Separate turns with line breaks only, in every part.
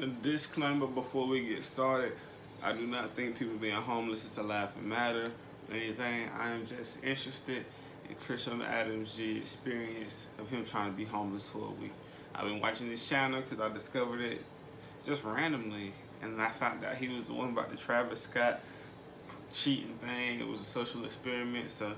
A disclaimer before we get started. I do not think people being homeless is a laughing matter or anything. I am just interested in ChristianAdamG experience of him trying to be homeless for a week. I've been watching this channel because I discovered it just randomly, and I found out he was the one about the Travis Scott cheating thing. It was a social experiment, so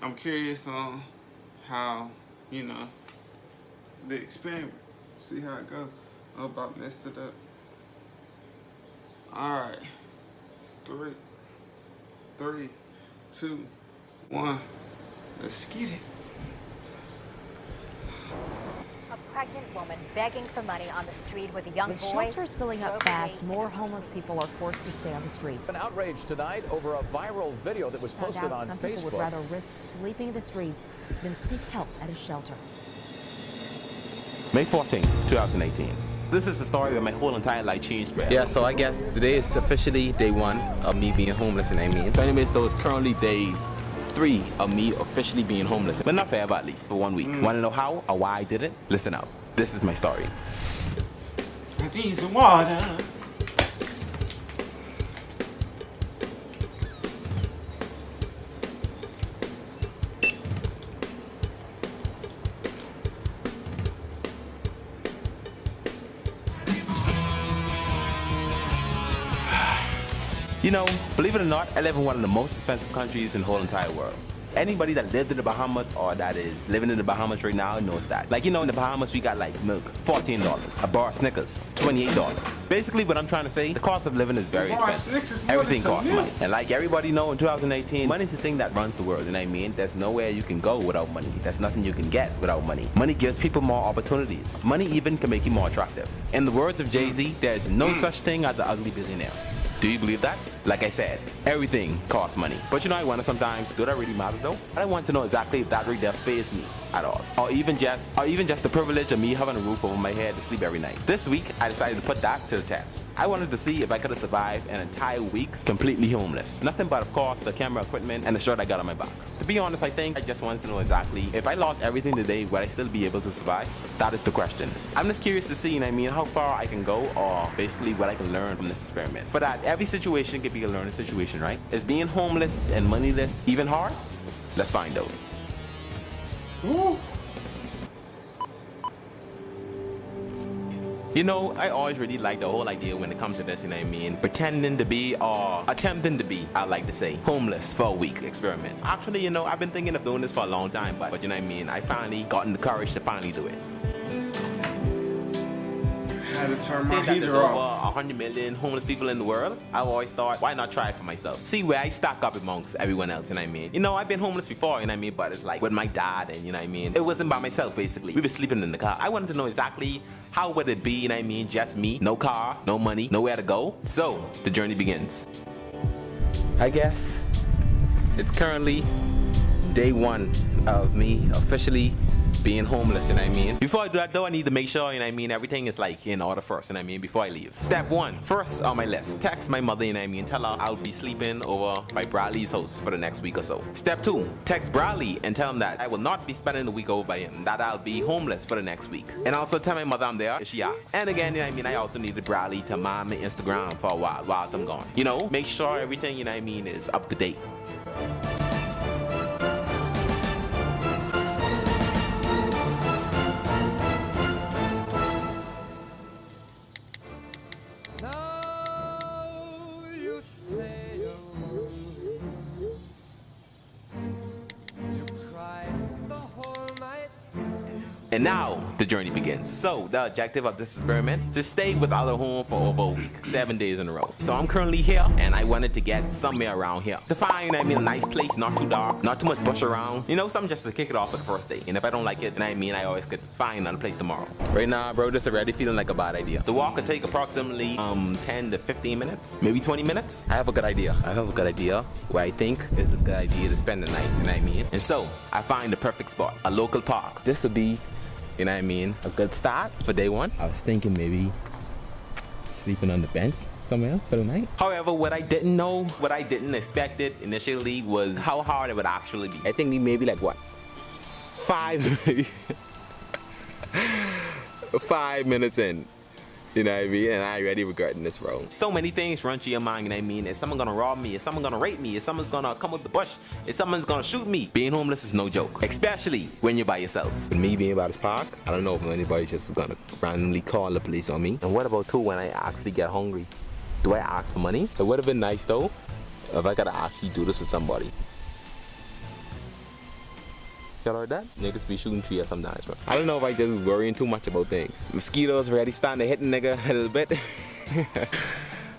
I'm curious on how, you know, the experiment. See how it goes. I hope I messed it up. Alright. 3, 2, 1. Let's get it.
A pregnant woman begging for money on the street with a young boy.
With shelters filling up fast, more homeless people are forced to stay on the streets.
An outrage tonight over a viral video that was posted on
some
Facebook.
people would rather risk sleeping in the streets than seek help at a shelter.
May 14th, 2018. This is the story where my whole entire life changed forever.
Yeah, so I guess today is officially day 1 of me being homeless, and I mean.
So anyways, though, it's currently day 3 of me officially being homeless. But not forever, at least, for 1 week. Want to know how or why I did it? Listen up. This is my story.
I need some water.
You know, believe it or not, I live in one of the most expensive countries in the whole entire world. Anybody that lived in the Bahamas or that is living in the Bahamas right now knows that. Like, you know, in the Bahamas, we got like milk, $14. A bar of Snickers, $28. Basically, what I'm trying to say, the cost of living is very expensive. Everything costs money. And like everybody know, in 2018, money is the thing that runs the world. And I mean, there's nowhere you can go without money. There's nothing you can get without money. Money gives people more opportunities. Money even can make you more attractive. In the words of Jay-Z, there's no such thing as an ugly billionaire. Do you believe that? Like I said, everything costs money. But you know, I wonder sometimes, do that really matter though? I don't want to know exactly if that really does faze me at all. Or even just the privilege of me having a roof over my head to sleep every night. This week, I decided to put that to the test. I wanted to see if I could have survived an entire week completely homeless. Nothing but, of course, the camera equipment and the shirt I got on my back. To be honest, I think I just wanted to know exactly if I lost everything today, would I still be able to survive? That is the question. I'm just curious to see, how far I can go, or basically what I can learn from this experiment. For that, every situation can be a learning situation, right? Is being homeless and moneyless even hard? Let's find out.
Ooh.
You know, I always really like the whole idea when it comes to this, pretending to be or attempting to be, I like to say, homeless for a week experiment. Actually, I've been thinking of doing this for a long time, but I finally gotten the courage to finally do it.
I had to turn
Say
my
that there's
heater
over
off.
100 million homeless people in the world, I've always thought, why not try it for myself? See where I stack up amongst everyone else, I've been homeless before, but it's like with my dad, and it wasn't by myself, basically. We were sleeping in the car. I wanted to know exactly how would it be, just me, no car, no money, nowhere to go. So, the journey begins.
I guess it's currently day 1 of me officially being homeless,
Before I do that though, I need to make sure, everything is like in order first, before I leave. Step 1, first on my list, text my mother, tell her I'll be sleeping over by Bradley's house for the next week or so. Step 2, text Bradley and tell him that I will not be spending the week over by him, that I'll be homeless for the next week. And also tell my mother I'm there if she asks. And again, I also needed Bradley to mind my Instagram for a while whilst I'm gone. Make sure everything, is up to date. And now, the journey begins. So, the objective of this experiment is to stay without a home for over a week, 7 days in a row. So I'm currently here, and I wanted to get somewhere around here. To find, a nice place, not too dark, not too much bush around. Something just to kick it off for the first day. And if I don't like it, I always could find another place tomorrow.
Right now, bro, this already feeling like a bad idea.
The walk could take approximately 10 to 15 minutes, maybe 20 minutes.
I have a good idea. Where I think is a good idea to spend the night,
And so, I find the perfect spot, a local park.
This would be, a good start for day 1. I was thinking maybe sleeping on the bench somewhere for the night.
However, what I didn't expect it initially was how hard it would actually be.
I think maybe like what? 5 minutes in. You know what I mean? And I already regretting this, bro.
So many things run through your mind, you know what I mean? Is someone gonna rob me? Is someone gonna rape me? Is someone's gonna come with the bush? Is someone's gonna shoot me? Being homeless is no joke, especially when you're by yourself.
With me being by this park, I don't know if anybody's just gonna randomly call the police on me. And what about too when I actually get hungry? Do I ask for money? It would have been nice though if I gotta actually do this with somebody. Y'all heard that? Niggas be shooting trees sometimes, bro. I don't know if I just worrying too much about things. Mosquitoes already starting to hit a nigga a little bit.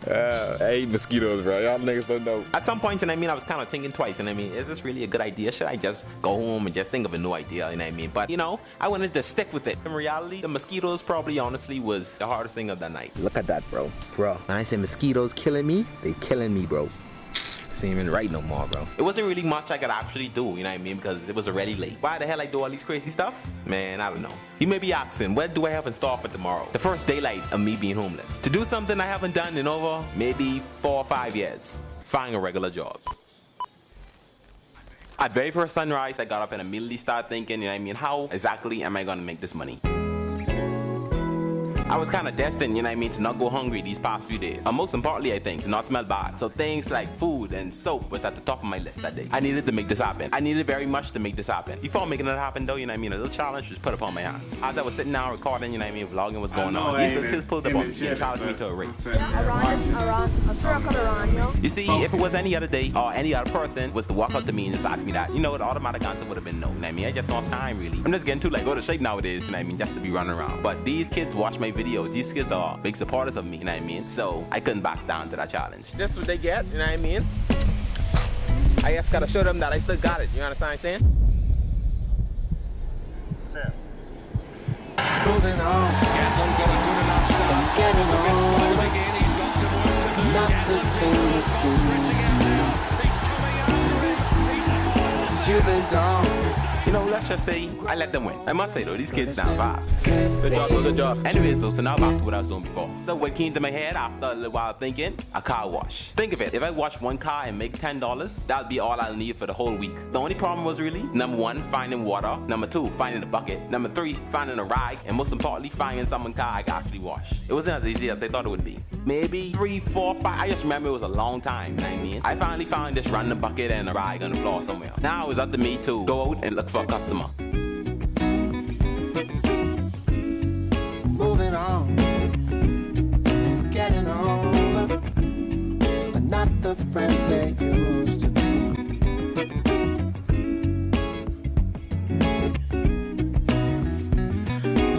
I hate mosquitoes, bro. Y'all niggas don't know.
At some point, you know what I mean, I was kind of thinking twice, you know what I mean, is this really a good idea? Should I just go home and just think of a new idea, you know what I mean? But, you know, I wanted to stick with it. In reality, the mosquitoes probably, honestly, was the hardest thing of that night.
Look at that, bro. Bro, when I say mosquitoes killing me, they killing me, bro. Ain't even right no more, bro.
It wasn't really much I could actually do, you know what I mean, because it was already late. Why the hell I do all these crazy stuff? Man, I don't know. You may be asking, what do I have in store for tomorrow? The first daylight of me being homeless. To do something I haven't done in over maybe 4 or 5 years. Find a regular job. At very first sunrise, I got up and immediately started thinking, you know what I mean, how exactly am I gonna make this money? I was kind of destined, you know what I mean, to not go hungry these past few days. And most importantly, I think, to not smell bad. So things like food and soap was at the top of my list that day. I needed to make this happen. I needed very much to make this happen. Before making it happen though, you know what I mean, a little challenge was put upon my hands. As I was sitting down recording, you know what I mean, vlogging what's going on, these little kids pulled up on me and challenged me to a race. You see, if it was any other day or any other person was to walk up to me and just ask me that, you know, the automatic answer would have been no, you know what I mean? I just don't have time really. I'm just getting too like out of shape nowadays, you know what I mean, just to be running around. But these kids watch my video. These kids are big supporters of me, you know what I mean? So I couldn't back down to that challenge.
That's what they get, you know what I mean? I just gotta show them that I still got it, you understand what I'm saying?
Moving on. Getting on. Not the same it seems to me. 'Cause you've been gone.
You know, let's just say I let them win. I must say though, these kids down fast.
Good job, good job.
Anyways though, so now back to what I was doing before. So what came to my head after a little while thinking? A car wash. Think of it, if I wash one car and make $10, that'll be all I'll need for the whole week. The only problem was really, number 1, finding water. Number 2, finding a bucket. Number 3, finding a rag. And most importantly, finding someone's car I could actually wash. It wasn't as easy as I thought it would be. Maybe 3, 4, 5, I just remember it was a long time, you know what I mean? I finally found this random bucket and a rag on the floor somewhere. Now it's up to me to go out and look for a customer.
Moving on. Getting over. But not the friends they used to be.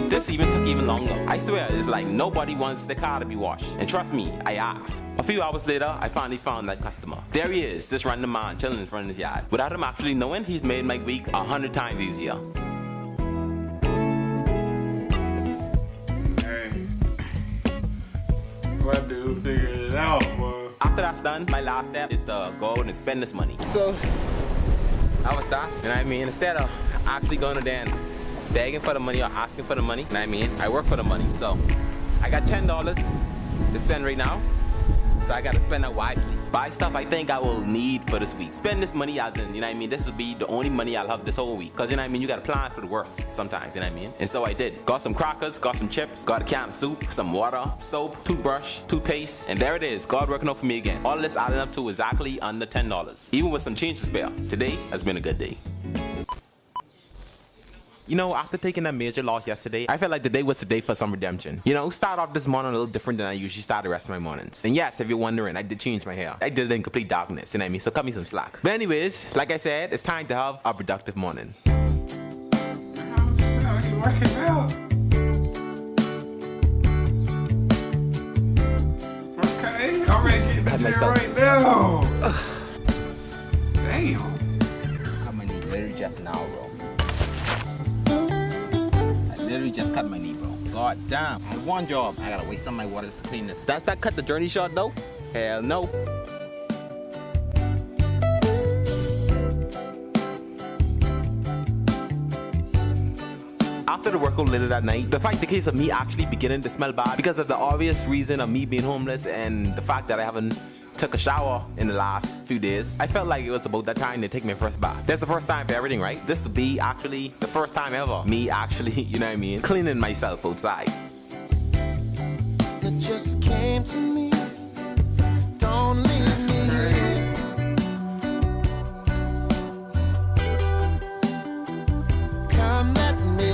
This even took even longer. I swear, it's like nobody wants the car to be washed. And trust me, I asked. A few hours later, I finally found that customer. There he is, this random man chilling in front of his yard. Without him actually knowing, he's made my week 100 times easier.
Hey, what dude figured it out, boy?
After that's done, my last step is to go out and spend this money.
So, I was that, you know what I mean? Instead of actually going to then begging for the money or asking for the money, you know what I mean? I work for the money, so I got $10 to spend right now, so I gotta spend that wisely.
Buy stuff I think I will need for this week. Spend this money as in, you know what I mean, this will be the only money I'll have this whole week. Cause you know what I mean, you gotta plan for the worst sometimes, you know what I mean? And so I did. Got some crackers, got some chips, got a can of soup, some water, soap, toothbrush, toothpaste, and there it is, God working out for me again. All of this adding up to exactly under $10. Even with some change to spare. Today has been a good day. You know, after taking that major loss yesterday, I felt like today was the day for some redemption. You know, start off this morning a little different than I usually start the rest of my mornings. And yes, if you're wondering, I did change my hair. I did it in complete darkness, you know what I mean? So cut me some slack. But anyways, like I said, it's time to have a productive morning.
How you working out? Okay, I'm ready to get in the gym right now. Damn.
Cut my knee literally just now, bro. Literally just cut my knee, bro. God damn. I had one job. I gotta waste some of my water to clean this. Does that cut the journey short though? Hell no. After the workout later that night, the fact the case of me actually beginning to smell bad because of the obvious reason of me being homeless and the fact that I haven't took a shower in the last few days, I felt like it was about that time to take my first bath. That's the first time for everything, right? This would be actually the first time ever me actually, you know what I mean, cleaning myself outside.
to me. Don't leave me here. Come let me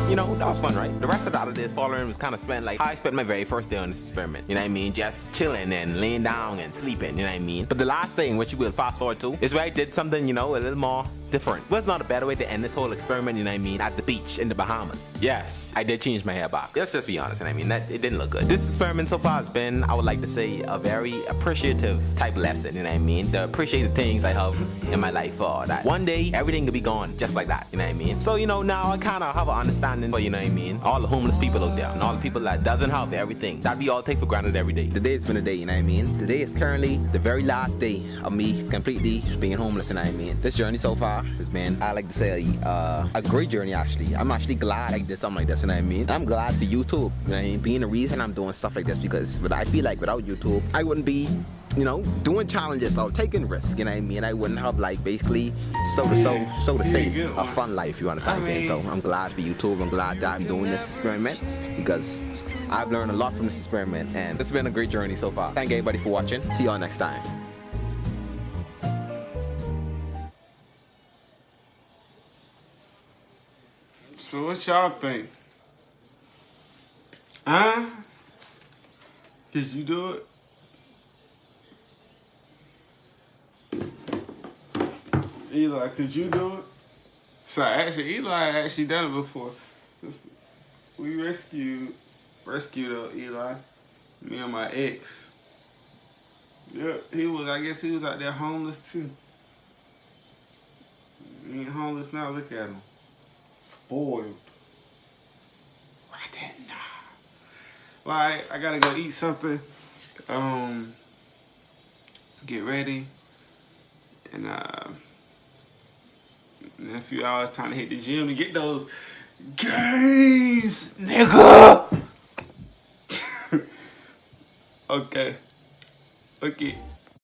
You know, that was fun, right? The rest of the other days following was kind of spent like how I spent my very first day on this experiment. You know what I mean? Just chilling and laying down and sleeping, you know what I mean? But the last thing, which you will fast forward to, is where I did something, you know, a little more different. Was not a better way to end this whole experiment, you know what I mean? At the beach in the Bahamas. Yes, I did change my hair back. Let's just be honest, you know what I mean? That it didn't look good. This experiment so far has been, I would like to say, a very appreciative type lesson, you know what I mean? To appreciate the things I have in my life for that. One day, everything could be gone just like that, you know what I mean? So, you know, now I kind of have an understanding for, you know what I mean? All the homeless people out there and all the people that doesn't have everything that we all take for granted every day.
Today's been a day, you know what I mean? Today is currently the very last day of me completely being homeless, you know what I mean? This journey so far has been, I like to say, a great journey actually. I'm actually glad I did something like this, you know what I mean? I'm glad for YouTube, you know what I mean? Being the reason I'm doing stuff like this, because I feel like without YouTube, I wouldn't be, you know, doing challenges or taking risks, you know what I mean? I wouldn't have like basically so to say a fun life, you understand what I'm saying? So I'm glad for YouTube. I'm glad that I'm doing this experiment because I've learned a lot from this experiment and it's been a great journey so far. Thank everybody for watching. See y'all next time.
So what y'all think? Huh? Could you do it? Eli, could you do it? So Eli actually done it before. We rescued Eli, me and my ex. Yep, I guess he was out there homeless too. He ain't homeless now, look at him. Spoiled. I didn't know. Well, I gotta go eat something. Get ready. And in a few hours, time to hit the gym to get those gains, nigga. Okay.